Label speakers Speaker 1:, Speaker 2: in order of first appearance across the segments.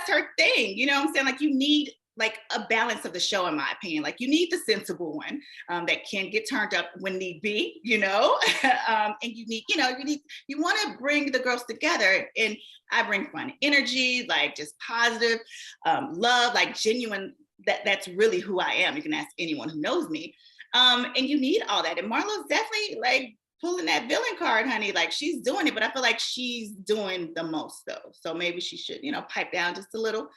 Speaker 1: that's her thing. You know what I'm saying? Like you need like a balance of the show, in my opinion. Like you need the sensible one that can get turned up when need be, you know, and you need, you want to bring the girls together. And I bring fun energy, like just positive love, like genuine. That's really who I am. You can ask anyone who knows me. And you need all that. And Marlo's definitely like pulling that villain card, honey. Like she's doing it, but I feel like she's doing the most though. So maybe she should, pipe down just a little,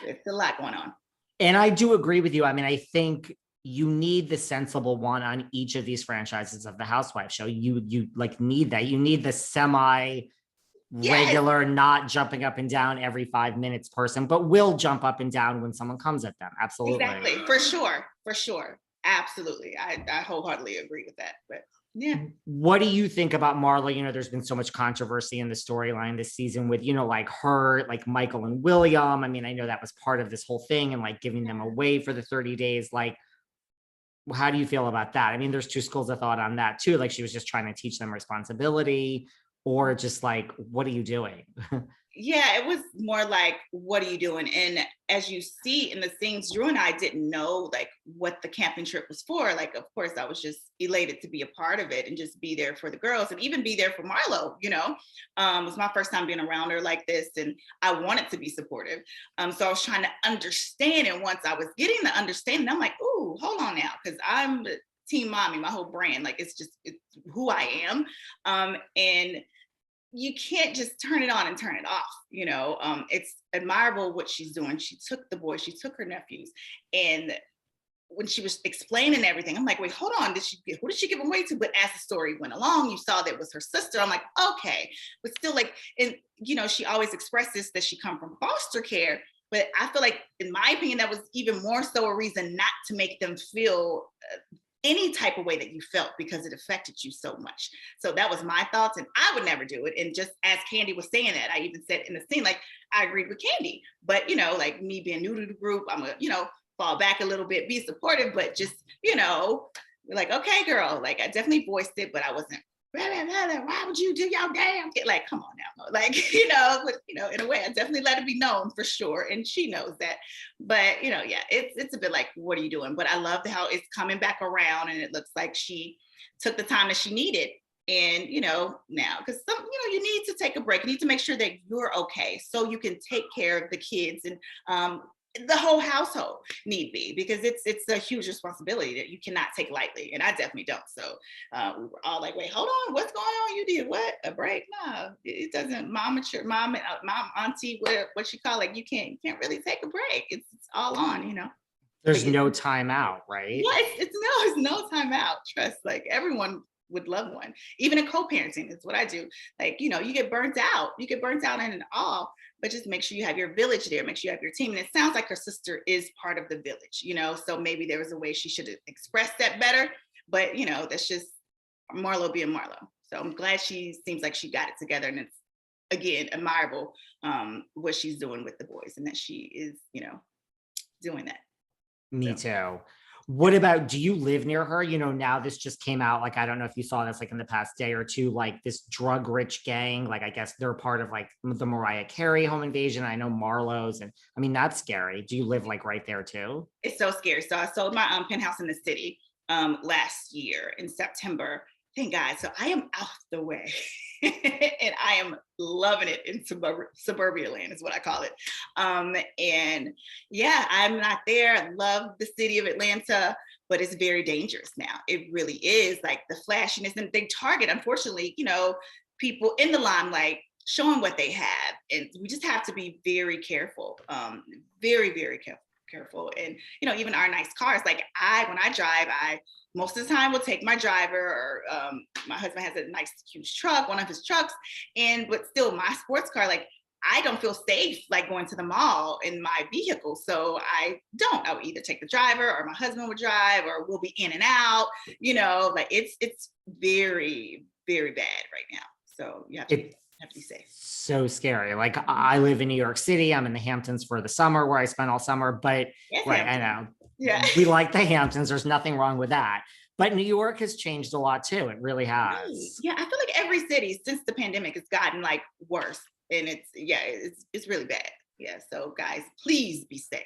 Speaker 1: it's a lot going on.
Speaker 2: And I do agree with you. I mean, I think you need the sensible one on each of these franchises of the Housewives show. You like need that. You need the semi regular, not jumping up and down every 5 minutes person, but will jump up and down when someone comes at them. Absolutely.
Speaker 1: Exactly. For sure. Absolutely. I wholeheartedly agree with that. But yeah.
Speaker 2: What do you think about Marlo? There's been so much controversy in the storyline this season with, like her, like Michael and William. I mean, I know that was part of this whole thing and like giving them away for the 30 days. Like, how do you feel about that? I mean, there's two schools of thought on that too. Like she was just trying to teach them responsibility, or just like, what are you doing?
Speaker 1: Yeah, it was more like, what are you doing? And as you see in the scenes, Drew and I didn't know like what the camping trip was for. Like, of course, I was just elated to be a part of it and just be there for the girls and even be there for Marlo, it was my first time being around her like this. And I wanted to be supportive. So I was trying to understand. And once I was getting the understanding, I'm like, ooh, hold on now. Cause I'm Team Mommy, my whole brand. Like, it's who I am. And you can't just turn it on and turn it off. It's admirable what she's doing. She took the boys, she took her nephews, and when she was explaining everything, I'm like, wait, hold on, who did she give them away to? But as the story went along, you saw that it was her sister. I'm like, okay, but still, like, and she always expresses that she come from foster care, but I feel like, in my opinion, that was even more so a reason not to make them feel any type of way that you felt, because it affected you so much. So that was my thoughts, and I would never do it. And just as Kandi was saying that, I even said in the scene, like, I agreed with Kandi, but like me being new to the group, I'm gonna, fall back a little bit, be supportive, but just, like, okay, girl, like I definitely voiced it, but I wasn't, why would you do y'all damn? Like, come on now, like, but, in a way, I definitely let it be known for sure, and she knows that. But yeah, it's a bit like, what are you doing? But I love how it's coming back around, and it looks like she took the time that she needed. And now, because you need to take a break. You need to make sure that you're okay, so you can take care of the kids and the whole household need be, because it's a huge responsibility that you cannot take lightly, and I definitely don't. So we were all like, wait, hold on, what's going on? You did what? A break? No, it doesn't. Mom, auntie, what you call it? You can't really take a break. It's all on,
Speaker 2: There's no time out, right?
Speaker 1: Yeah, it's no time out. Trust, like, everyone would love one. Even in co-parenting is what I do. Like, you get burnt out. You get burnt out in it all, but just make sure you have your village there. Make sure you have your team. And it sounds like her sister is part of the village, so maybe there was a way she should have expressed that better, but that's just Marlo being Marlo. So I'm glad she seems like she got it together, and it's, again, admirable what she's doing with the boys, and that she is, doing that.
Speaker 2: Me too. What about, do you live near her? Now this just came out, like, I don't know if you saw this, like in the past day or two, like this drug rich gang, like, I guess they're part of like the Mariah Carey home invasion. I know Marlo's, and I mean, that's scary. Do you live like right there too?
Speaker 1: It's so scary. So I sold my penthouse in the city last year in September. Thank God. So I am out the way and I am loving it in suburbia land is what I call it. And yeah, I'm not there. I love the city of Atlanta, but it's very dangerous now. It really is, like the flashiness, and they target, unfortunately, people in the limelight showing what they have. And we just have to be very careful, very, very careful. And, even our nice cars, like when I drive, most of the time will take my driver, or my husband has a nice huge truck, one of his trucks, but still my sports car, like I don't feel safe like going to the mall in my vehicle. So I would either take the driver, or my husband would drive, or we'll be in and out, like it's very, very bad right now. So you have to be safe.
Speaker 2: So scary. Like, I live in New York City. I'm in the Hamptons for the summer, where I spend all summer, but
Speaker 1: yes,
Speaker 2: right, I know.
Speaker 1: Yeah.
Speaker 2: We like the Hamptons. There's nothing wrong with that. But New York has changed a lot too. It really has.
Speaker 1: Right. Yeah, I feel like every city since the pandemic has gotten like worse. And it's really bad. Yeah. So guys, please be safe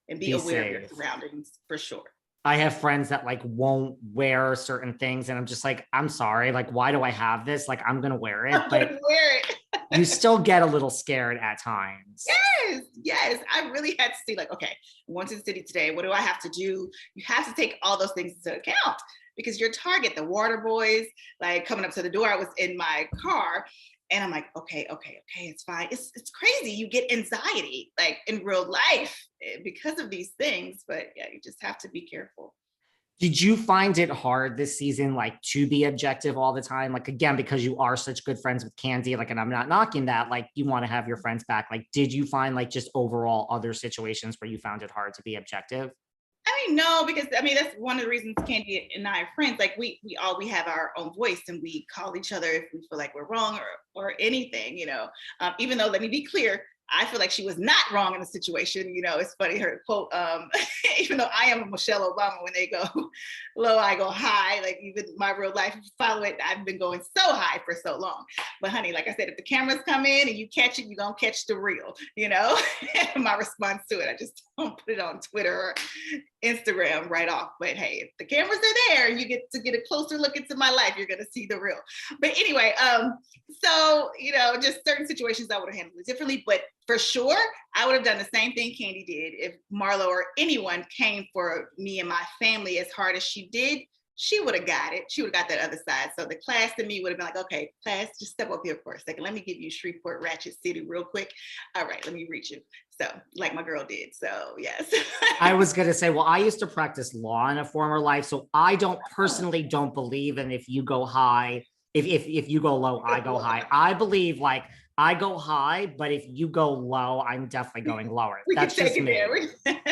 Speaker 1: and be
Speaker 2: Be
Speaker 1: aware of your
Speaker 2: safe.
Speaker 1: surroundings for sure.
Speaker 2: I have friends that like won't wear certain things, and I'm just like, I'm sorry, like, why do I have this? Like, I'm gonna wear it,
Speaker 1: I'm
Speaker 2: but
Speaker 1: gonna wear it.
Speaker 2: you still get a little scared at times.
Speaker 1: Yes, yes. I really had to see, like, okay, I went to the city today. What do I have to do? You have to take all those things into account because your target, the water boys, like coming up to the door, I was in my car and I'm like, okay, it's fine. It's crazy. You get anxiety like in real life because of these things, but yeah, you just have to be careful.
Speaker 2: Did you find it hard this season, like to be objective all the time? Like, again, because you are such good friends with Kandi, like, and I'm not knocking that, like, you want to have your friends back. Like, did you find like just overall other situations where you found it hard to be objective?
Speaker 1: I mean, no, because I mean that's one of the reasons Candy and I are friends. Like we have our own voice and we call each other if we feel like we're wrong or anything, you know. Even though, let me be clear, I feel like she was not wrong in the situation. You know, it's funny her quote. Even though I am a Michelle Obama, when they go low, I go high. Like even my real life, if you follow it, I've been going so high for so long. But honey, like I said, if the cameras come in and you catch it, you're gonna catch the real. You know, my response to it, I just don't put it on Twitter or Instagram right off. But hey, if the cameras are there and you get to get a closer look into my life, you're gonna see the real. But anyway, so you know, just certain situations I would have handled it differently. But for sure, I would have done the same thing Kandi did if Marlo or anyone came for me and my family as hard as she did. She would have got it. She would have got that other side. So the class in me would have been like, okay, class, just step up here for a second. Let me give you Shreveport Ratchet City real quick. All right, let me reach you. So, like my girl did. So, yes.
Speaker 2: I was gonna say, well, I used to practice law in a former life, so I don't believe in if you go high, if you go low, I go high. I believe like I go high, but if you go low, I'm definitely going lower.
Speaker 1: We can
Speaker 2: That's
Speaker 1: take
Speaker 2: just
Speaker 1: it
Speaker 2: me.
Speaker 1: there.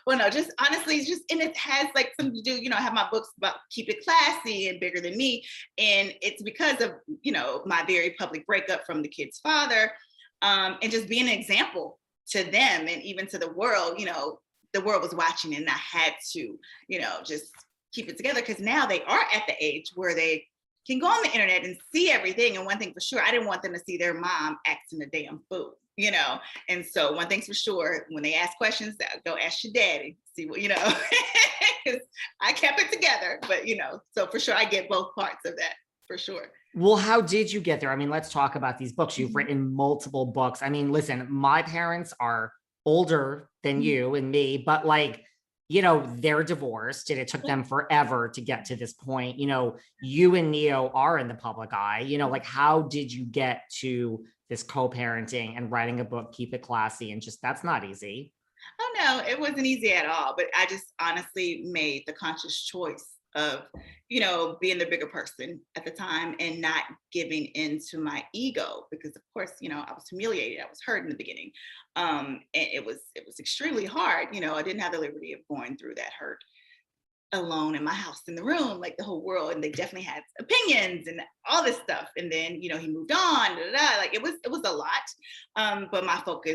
Speaker 1: Well, no, just honestly, it's just, and it has like something to do, you know, I have my books about keep it classy and bigger than me. And it's because of, you know, my very public breakup from the kid's father, and just being an example to them and even to the world, you know, the world was watching and I had to, you know, just keep it together because now they are at the age where they can go on the internet and see everything. And one thing for sure, I didn't want them to see their mom acting a damn fool, you know. And so one thing's for sure, when they ask questions, go ask your daddy, see what, you know, I kept it together, but you know, so for sure I get both parts of that for sure.
Speaker 2: Well, how did you get there? I mean, let's talk about these books. You've written multiple books. I mean, listen, my parents are older than you and me, but like, you know, they're divorced and it took them forever to get to this point. You know, you and Neo are in the public eye. You know, like, how did you get to this co-parenting and writing a book, keep it classy, and just that's not easy.
Speaker 1: Oh no, it wasn't easy at all. But I just honestly made the conscious choice of, you know, being the bigger person at the time and not giving into my ego because of course, you know, I was humiliated. I was hurt in the beginning. And it was extremely hard. You know, I didn't have the liberty of going through that hurt alone in my house in the room like the whole world, and they definitely had opinions and all this stuff, and then you know he moved on, like it was a lot, but my focus